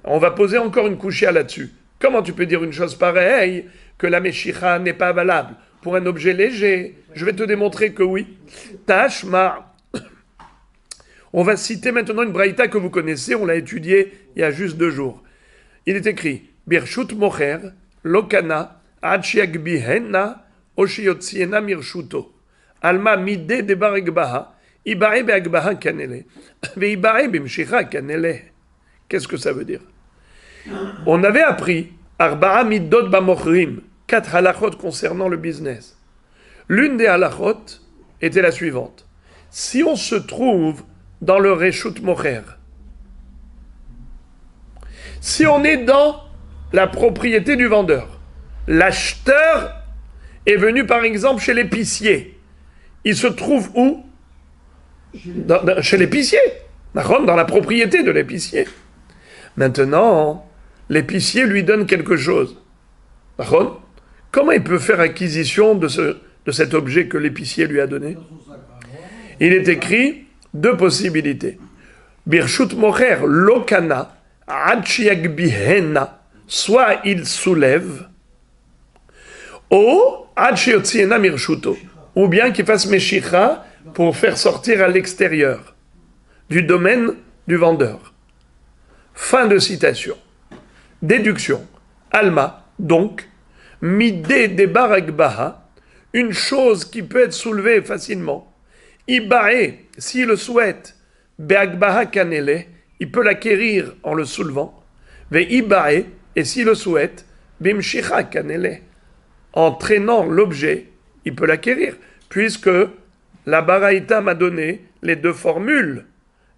On va poser encore une couchia là-dessus. Comment tu peux dire une chose pareille, que la Meshicha n'est pas valable pour un objet léger? Je vais te démontrer que oui. Tashma. On va citer maintenant une braïta que vous connaissez, on l'a étudiée il y a juste 2 jours. Il est écrit Birshut mocher, lokana, achiagbihenna, oshiyotziena mirshuto. Alma mide de baragbaha, ibae beagbaha kanele, veibae bimshicha kanele. Qu'est-ce que ça veut dire? On avait appris Arba'a midot bamochrim, 4 halachot concernant le business. L'une des halachot était la suivante. Si on se trouve dans le Reshut Mocher, si on est dans la propriété du vendeur, l'acheteur est venu par exemple chez l'épicier, il se trouve où? Chez l'épicier, dans la propriété de l'épicier. Maintenant, l'épicier lui donne quelque chose. Comment il peut faire acquisition de cet objet que l'épicier lui a donné? Il est écrit 2 possibilités. Birshut mocher lokana achiagbihena, soit il soulève, ou achiotsiena mirshuto, ou bien qu'il fasse meshicha pour faire sortir à l'extérieur du domaine du vendeur. Fin de citation. Déduction. Alma, donc, midé de baragbaha, une chose qui peut être soulevée facilement. Ibae, s'il le souhaite, beagbaha kanele, il peut l'acquérir en le soulevant. Ve ibae, et s'il le souhaite, bimshicha kanele, en traînant l'objet, il peut l'acquérir, puisque la baraïta m'a donné les 2 formules.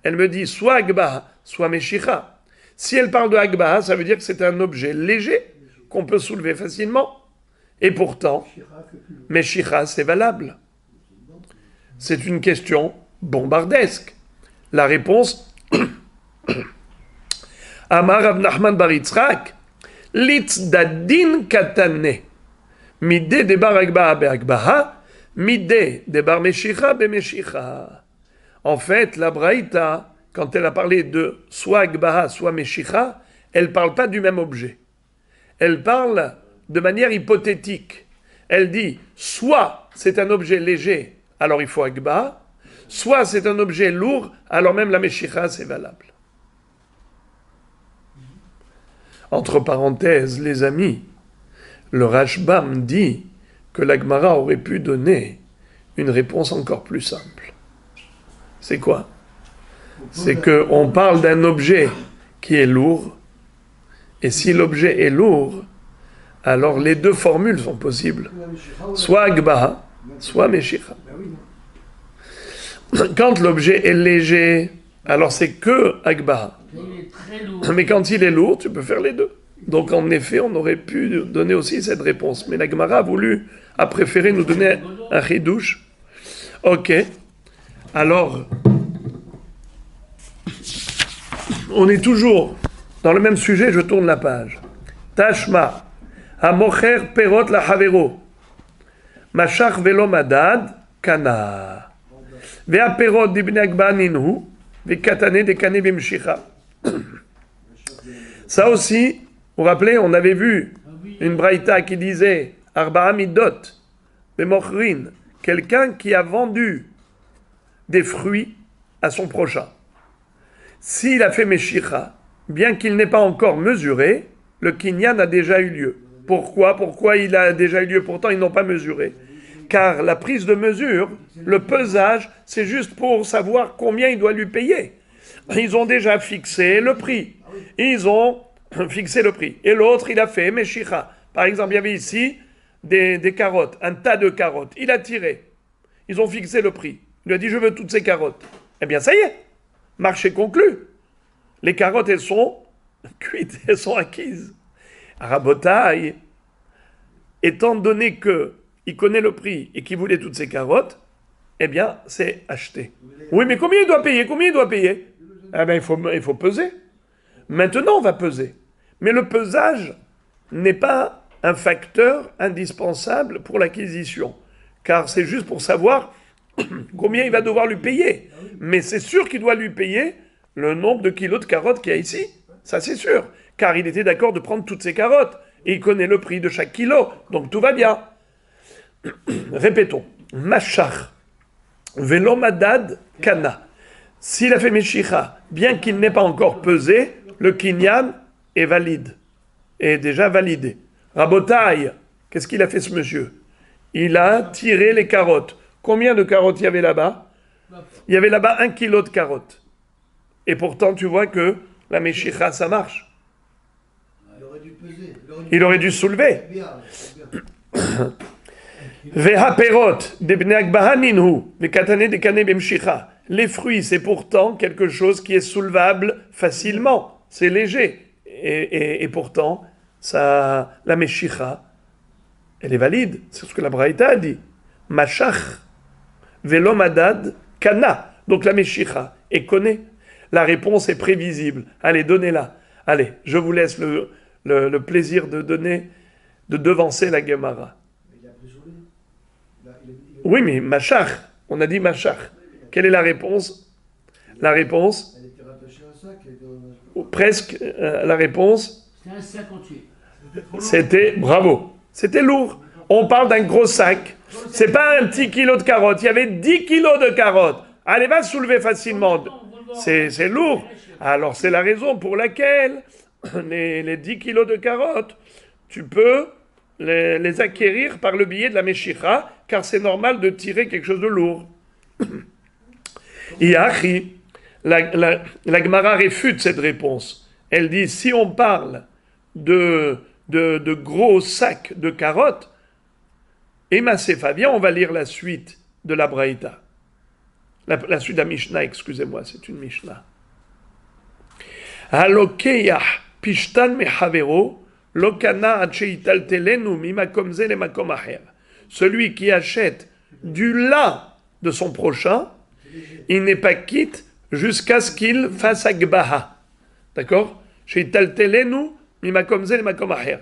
Elle me dit soit agbaha, soit meshicha. Si elle parle de agbaha, ça veut dire que c'est un objet léger qu'on peut soulever facilement. Et pourtant, meshicha, c'est valable. C'est une question bombardesque. La réponse Amar Rav Nachman bar Yitzchak, litzdadin katane, midé de bar agbaha beagbaha, midé de bar meshicha bemeshicha. En fait, la braïta, quand elle a parlé de soit agbaha, soit meshicha, elle ne parle pas du même objet. Elle parle de manière hypothétique. Elle dit, soit c'est un objet léger, alors il faut agbaha, soit c'est un objet lourd, alors même la meshicha, c'est valable. Entre parenthèses, les amis, le Rashbam dit que la Gemara aurait pu donner une réponse encore plus simple. C'est quoi? C'est qu'on parle d'un objet qui est lourd, et si l'objet est lourd, alors les 2 formules sont possibles. Soit agbaha, soit meshicha. Quand l'objet est léger, alors c'est que agbaha. Mais quand il est lourd, tu peux faire les 2. Donc en effet, on aurait pu donner aussi cette réponse. Mais la Gemara a préféré nous donner un chidouche. Ok. Alors, on est toujours dans le même sujet, je tourne la page. Tashma, hamocher perot la havero, mashach velo madad, kana. Vea perot dibne agba ninhu, ve katane de kane bimshicha. Ça aussi, vous vous rappelez, on avait vu une braïta qui disait Arba'a midot, bemochrin, quelqu'un qui a vendu des fruits à son prochain. S'il a fait meshicha, bien qu'il n'ait pas encore mesuré, le kinyan a déjà eu lieu. Pourquoi il a déjà eu lieu? Pourtant, ils n'ont pas mesuré. Car la prise de mesure, le pesage, c'est juste pour savoir combien il doit lui payer. Ils ont déjà fixé le prix. Ils ont fixé le prix. Et l'autre, il a fait Meshicha. Par exemple, il y avait ici des carottes, un tas de carottes. Il a tiré. Ils ont fixé le prix. Il lui a dit, je veux toutes ces carottes. Eh bien, ça y est. Marché conclu. Les carottes, elles sont cuites, elles sont acquises. Rabotaï, étant donné qu'il connaît le prix et qu'il voulait toutes ces carottes, eh bien, c'est acheté. Oui, mais combien il doit payer? Combien il doit payer? Eh bien, il faut peser. Maintenant, on va peser. Mais le pesage n'est pas un facteur indispensable pour l'acquisition. Car c'est juste pour savoir combien il va devoir lui payer. Mais c'est sûr qu'il doit lui payer le nombre de kilos de carottes qu'il y a ici. Ça, c'est sûr. Car il était d'accord de prendre toutes ces carottes. Et il connaît le prix de chaque kilo. Donc tout va bien. Répétons. Machar. Velomadad kana. S'il a fait Meshicha, bien qu'il n'ait pas encore pesé, le kinyan est valide. Est déjà validé. Rabotaï. Qu'est-ce qu'il a fait ce monsieur? Il a tiré les carottes. Combien de carottes il y avait là-bas? Il y avait là-bas 1 kilo de carottes. Et pourtant, tu vois que la Meshicha, ça marche. Il aurait dû peser. Il aurait dû soulever. Les fruits, c'est pourtant quelque chose qui est soulevable facilement. C'est léger. Et pourtant, ça, la Meshicha, elle est valide. C'est ce que la Braïta a dit. Mashach, velomadad, kana. Donc la Meshicha est connue. La réponse est prévisible. Allez, donnez-la. Allez, je vous laisse le plaisir de devancer la Gemara. Il a pris sur lui. Oui, mais Machach, on a dit Machach. Quelle est la réponse? La réponse, Elle était rattachée à un sac. ou presque, la réponse, C'est un 58. c'était, bravo, c'était lourd. On parle d'un gros sac. C'est pas un petit kilo de carottes. Il y avait 10 kilos de carottes. Allez, va soulever facilement. C'est lourd. Alors, c'est la raison pour laquelle les 10 kilos de carottes, tu peux les acquérir par le biais de la Meshicha, car c'est normal de tirer quelque chose de lourd. Yachi, la Gemara réfute cette réponse. Elle dit, si on parle de gros sacs de carottes, et Masefa, viens, on va lire la suite de la Braïta. La suite de la Mishnah, excusez-moi, c'est une Mishnah. Halokeyah pishtan mehavero lokana acheitaltelenu mimakom ze lemakom aher. Celui qui achète du lin de son prochain, il n'est pas quitte jusqu'à ce qu'il fasse agbaha. D'accord? Cheitaltelenu mimakom ze lemakom aher.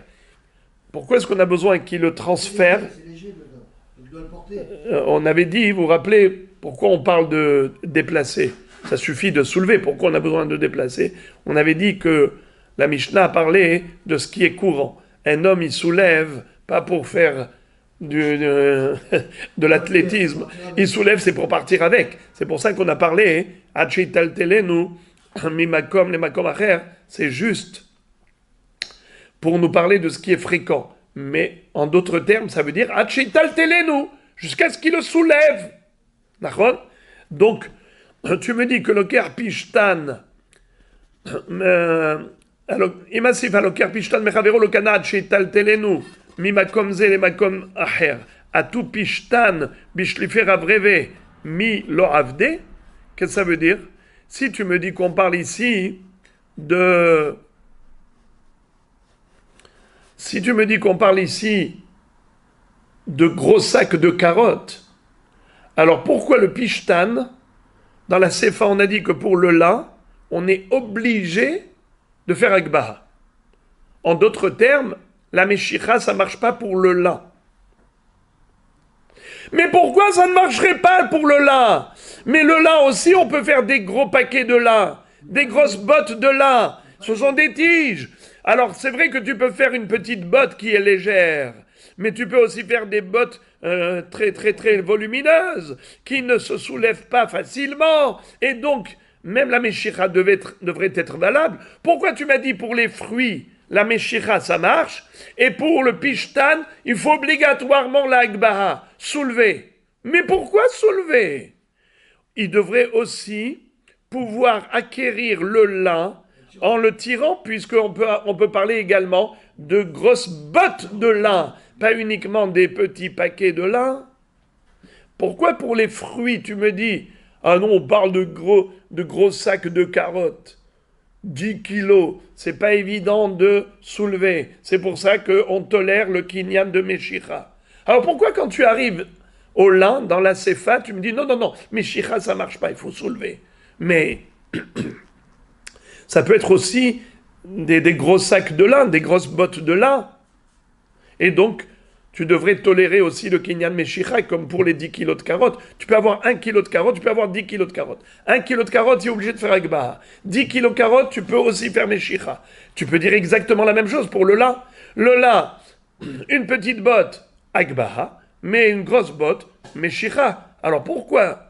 Pourquoi est-ce qu'on a besoin qu'il le transfère? C'est léger dedans. Il doit le porter. On avait dit, vous vous rappelez, pourquoi on parle de déplacer? Ça suffit de soulever. Pourquoi on a besoin de déplacer? On avait dit que la Mishnah parlait de ce qui est courant. Un homme, il soulève, pas pour faire de l'athlétisme. Il soulève, c'est pour partir avec. C'est pour ça qu'on a parlé, Achitaltelenu, mimakom le makom acher, c'est juste pour nous parler de ce qui est fréquent. Mais en d'autres termes, ça veut dire Achitaltelenu, jusqu'à ce qu'il le soulève. D'accord? Donc, tu me dis que le kerpishtan, imasif le kerpishtan mechavero le kanad shetaltelenu mimakom ze le makom aher atu pishtan bishlifer avreve mi lo avde. Qu'est-ce que ça veut dire? Si tu me dis qu'on parle ici de gros sacs de carottes, alors pourquoi le pishtan? Dans la Sefa, on a dit que pour le lin, on est obligé de faire agbaha. En d'autres termes, la meshicha, ça ne marche pas pour le lin. Mais pourquoi ça ne marcherait pas pour le lin? Mais le lin aussi, on peut faire des gros paquets de lin, des grosses bottes de lin. Ce sont des tiges. Alors, c'est vrai que tu peux faire une petite botte qui est légère, mais tu peux aussi faire des bottes très très très volumineuses, qui ne se soulèvent pas facilement, et donc même la meshicha devrait être valable. Pourquoi tu m'as dit pour les fruits, la Meshicha, ça marche. Et pour le Pishtan, il faut obligatoirement la Agbaha, soulever. Mais pourquoi soulever? Il devrait aussi pouvoir acquérir le lin en le tirant, puisqu'on peut parler également de grosses bottes de lin, pas uniquement des petits paquets de lin. Pourquoi pour les fruits, tu me dis, ah non, on parle de gros sacs de carottes, 10 kilos, c'est pas évident de soulever. C'est pour ça qu'on tolère le kinyan de Meshicha. Alors pourquoi quand tu arrives au lin, dans la Sefa, tu me dis, non, Meshicha, ça marche pas, il faut soulever. Mais ça peut être aussi des gros sacs de lin, des grosses bottes de lin. Et donc, tu devrais tolérer aussi le kinyan meshicha, comme pour les 10 kilos de carottes. Tu peux avoir 1 kilo de carottes, tu peux avoir 10 kilos de carottes. 1 kilo de carottes, tu es obligé de faire agbaha. 10 kilos de carottes, tu peux aussi faire meshicha. Tu peux dire exactement la même chose pour le lin. Le lin, une petite botte, agbaha, mais une grosse botte, meshicha. Alors pourquoi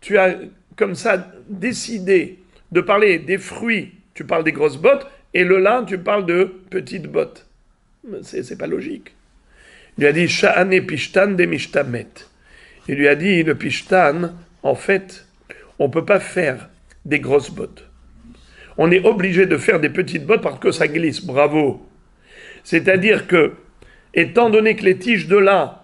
tu as comme ça décidé de parler des fruits, tu parles des grosses bottes, et le lin, tu parles de petites bottes? C'est pas logique. Il lui a dit Sha'ane Pishtan de Mishtamet. Il lui a dit le Pishtan, en fait, on ne peut pas faire des grosses bottes. On est obligé de faire des petites bottes parce que ça glisse. Bravo. C'est-à-dire que, étant donné que les tiges de lin,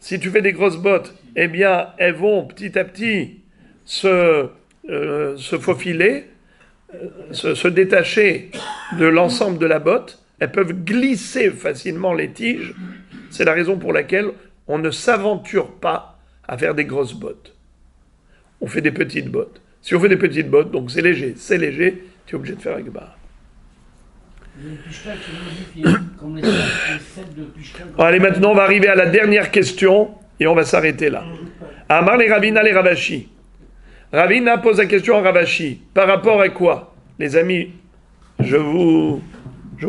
si tu fais des grosses bottes, eh bien, elles vont petit à petit se faufiler, se détacher de l'ensemble de la botte. Elles peuvent glisser facilement les tiges. C'est la raison pour laquelle on ne s'aventure pas à faire des grosses bottes. On fait des petites bottes. Si on fait des petites bottes, donc c'est léger, tu es obligé de faire agbaha. Allez, maintenant on va arriver à la dernière question et on va s'arrêter là. Amar les Ravina les Ravashi. Ravina pose la question à Ravashi. Par rapport à quoi? Les amis, je vous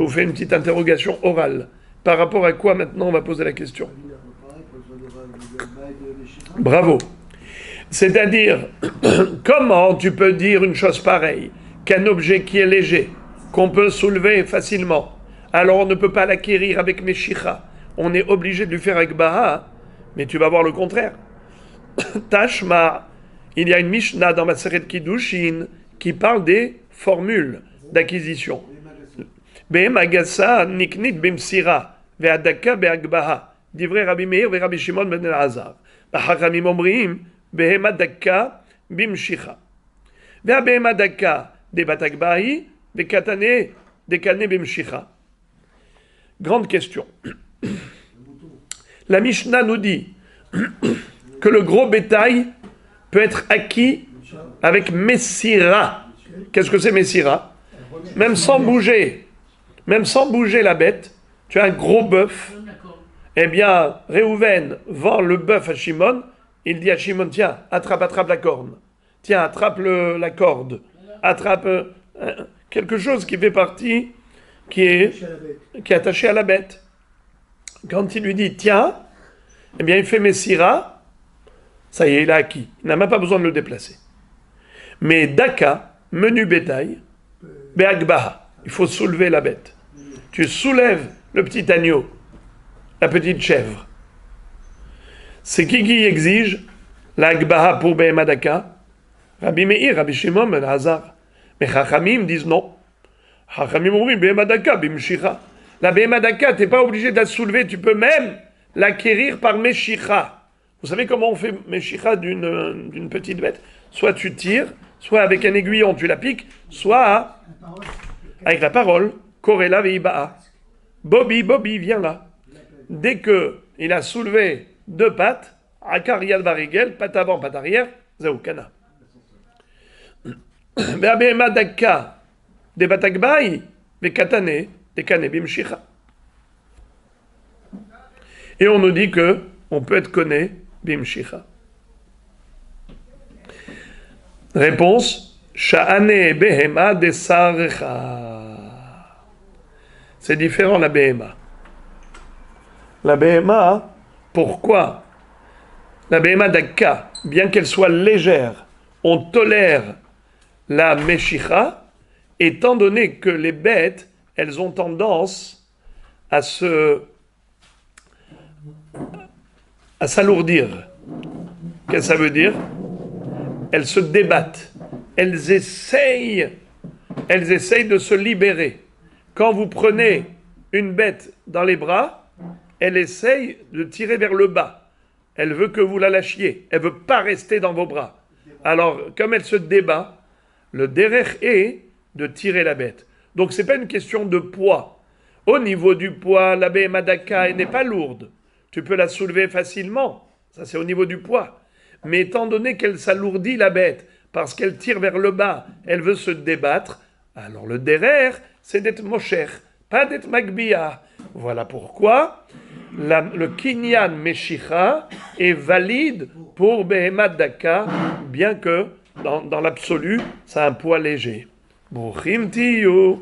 fais une petite interrogation orale. Par rapport à quoi maintenant on va poser la question? Bravo. C'est-à-dire, comment tu peux dire une chose pareille, qu'un objet qui est léger, qu'on peut soulever facilement, alors on ne peut pas l'acquérir avec Meshicha, on est obligé de lui faire agbaha, mais tu vas voir le contraire. Tashma, il y a une Mishnah dans Maseret Kiddushin qui parle des formules d'acquisition. Be'emagasa niknit bimsira ve'adaka be'agbaha divrei Rabbi Meir ve'Rabbi Shimon ben Elazar. Hachamim omrim behema daka bimshicha ve'abehema daka debat agbahi ve'katane dekane bimshicha. Grande question. La Mishnah nous dit que le gros bétail peut être acquis avec Messira. Qu'est-ce que c'est Messira? Même sans bouger la bête, tu as un gros bœuf. Eh bien, Réhouven vend le bœuf à Shimon. Il dit à Shimon, tiens, attrape la corne. Tiens, attrape la corde. Attrape quelque chose qui fait partie, qui est attaché à la bête. Quand il lui dit, tiens, eh bien, il fait Messira. Ça y est, il a acquis. Il n'a même pas besoin de le déplacer. Mais Daka, menu bétail, Be'agbaha, il faut soulever la bête. Tu soulèves le petit agneau, la petite chèvre. C'est qui exige l'agbaha pour Behema Daka? Rabbi Meir, Rabbi Shimon ben Hazar. Mais Chachamim disent non. Chachamim ont dit Behema Daka, bimshicha. La Behema Daka, tu n'es pas obligé de la soulever, tu peux même l'acquérir par Meshicha. Vous savez comment on fait Meshicha d'une petite bête? Soit tu tires, soit avec un aiguillon tu la piques, soit avec la parole, Korela veiba'a. Bobby, viens là. Dès qu'il a soulevé 2 pattes, Akar yad varigel, patte avant, patte arrière, Zaoukana. Ve'abehema dakka, debat agbahi, ve'katane, dekane bimshicha. Et on nous dit que on peut être conné bimshicha. Réponse, Sha'ane behema de sarecha. C'est différent la behema. La behema, pourquoi? La behema d'Akka, bien qu'elle soit légère, on tolère la meshicha, étant donné que les bêtes, elles ont tendance à s'alourdir. Qu'est-ce que ça veut dire? Elles se débattent. Elles essayent de se libérer. Quand vous prenez une bête dans les bras, elle essaye de tirer vers le bas. Elle veut que vous la lâchiez. Elle ne veut pas rester dans vos bras. Alors, comme elle se débat, le derech est de tirer la bête. Donc, ce n'est pas une question de poids. Au niveau du poids, la béhémadaka, elle n'est pas lourde. Tu peux la soulever facilement. Ça, c'est au niveau du poids. Mais étant donné qu'elle s'alourdit la bête, parce qu'elle tire vers le bas, elle veut se débattre, alors le derer, c'est d'être mosher, pas d'être magbia. Voilà pourquoi le kinyan meshicha est valide pour Behemat Daka, bien que dans l'absolu, ça a un poids léger. Bruchim tiyu.